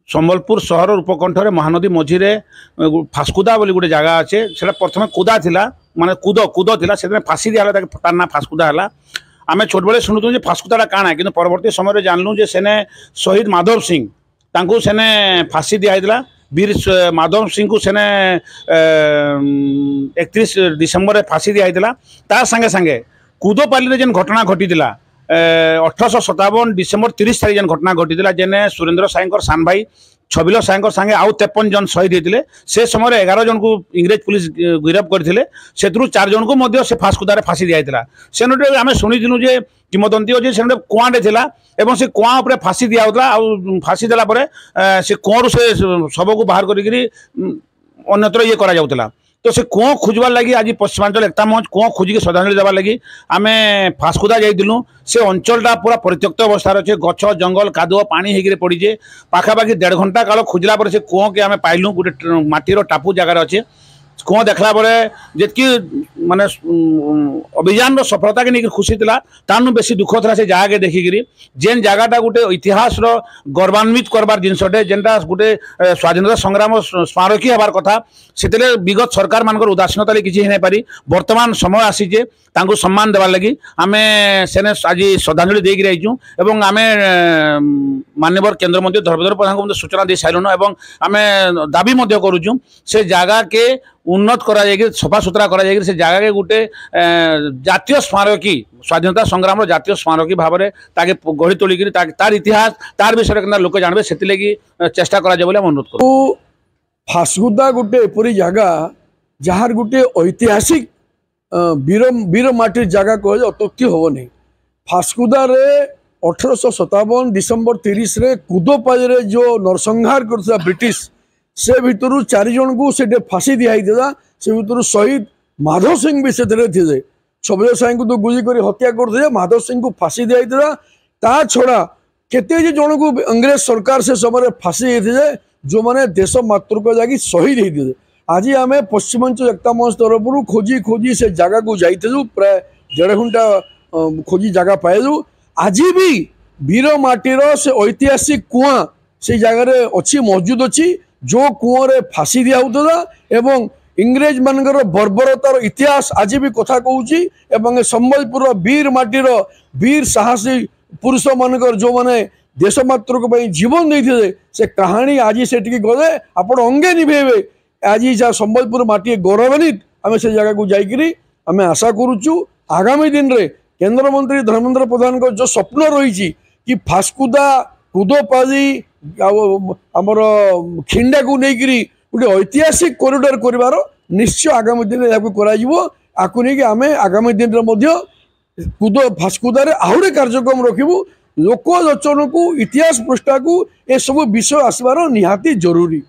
सम्बलपुर सहर उपकंठरे महानदी मझीरे फास्कुदा बोली गोटे जगह अच्छे से प्रथम कुदा थिला माने कूद कूद थिला से फाँसी दिया तार ना फास्कुदा है। आम छोट बेले शुणुलु जे फास्कुदाटा काଣା कि परवर्ती समय जानलु जे सेने शहीद माधव सिंह तांकु सेने फाँसी दिया वीर माधव सिंह को सेने 31 डिसेम्बर फाँसी दिया ता संगे संगे कूदोपाली जेन घटना घटी 1857 डिसेम्बर 30 तारीख जेन घटना घटी जेने सुरेंद्र साईकर सान भाई छबिल साईकर संगे आउ 53 जन शहीद होते से समय 11 जन को इंग्रेज पुलिस गिरफ्त करते से 4 जन को से फास्कुदारे फाँसी दिया से आम शुणुलु जे किंवदंती अच्छे से कुआटे थिला एवं से कुआ उपर फाँसी दिया फाँसी देला से कुआरू से शव को बाहर करी अन्यत्र ये करा जाउतला। तो से कुआ खोजबार लगी आज पश्चिमांचल एकता मंच कुआ खोजिक श्रद्धांजलि देवार लगी आम फास्कुदा जाइलु से अंचलटा पूरा परित्यक्त अवस्था अच्छे गछ जंगल कादुआ पानी होकर पड़े पाखापाखि 1.5 घंटा काल खोजला पर से कुआ के आम पाइलु गोटे माटीर टापू जगार अच्छे कुआ देखला जी माने अभियान सफलता के नहीं खुशी था तानु बेसी दुख था से जगह के देखिकी जेन जगहटा गोटे इतिहास गौरवान्वित करबार जिनसटे जेनटा गोटे स्वाधीनता संग्राम स्मारकी हबार कथा से विगत सरकार मान उदासीनता किसी नहीं पारी वर्तमान समय आसीचे तांको सम्मान देवार लगी आम सेने आज श्रद्धांजलि देकर आईचु एवं आम माननीय केंद्र मंत्री धर्मेंद्र प्रधान को सूचना दे सारूँ एवं आम दाबी करुचु से जगह के उन्नत करा जाएगी सफा सुतरा करा जाएगी से जगह के गोटे जातीय स्मारकी स्वाधीनता संग्राम जातीय स्मारकी भाव में ताके गढ़ी तोलिक तार इतिहास तार विषय के लोक जानवे से चेष्टा करा जाए अनुरोध कर। फास्कुदा गोटे एपरी जगह जार गोटे ऐतिहासिक वीर माटी जगह कह अत्युक्ति हम नहीं। फास्कुदा 1857 डिसेम्बर 30 रे कूदोपाली जो नरसंहार करता ब्रिटिश से भितर 4 जन को से फाँसी दिया से भितर शहीद माधव सिंह भी से थे छबिल साई को तो गुली कर हत्या करते माधव सिंह को फाँसी दिया ता छड़ा केते जन को अंग्रेज सरकार से समय फाँसी देते जो मैंने देश मातृक जाकि शहीद होते। आज आम पश्चिमांचल एकता मंच तरफ खोजी खोजी से जगह को जाइलु प्राय 1.5 घंटा खोजी जगह पाइलु आज भी वीर माटीर से ऐतिहासिक कुआ से जगह अच्छी मौजूद अच्छी जो कुआं फाँसी दिया एवं इंग्रेज मानकर बर्बरतार इतिहास आज भी कथा कहूँ संबलपुर वीर माटीर वीर साहसी पुरुष मानकर जो माने देश मातृक जीवन देते से कहानी आज से गले आपण अंगे निभेबे आज जहाँ संबलपुर माटी गौरवान्वित आम से जगह को जाकरी आम आशा करुचु आगामी दिन रे केंद्र मंत्री धर्मेंद्र प्रधान को जो स्वप्न रही कि फास्कुदा कूदोपाली आमर खिंडा को लेकरी गोटे ऐतिहासिक कॉरिडोर कर निश्चय आगामी दिन आपको नहीं आम आगामी दिन कूद फास्कुदारे आहरी कार्यक्रम रखिबू लोकलोचन को इतिहास पृष्ठा को ए सब विषय आसबार निहाती जरूरी।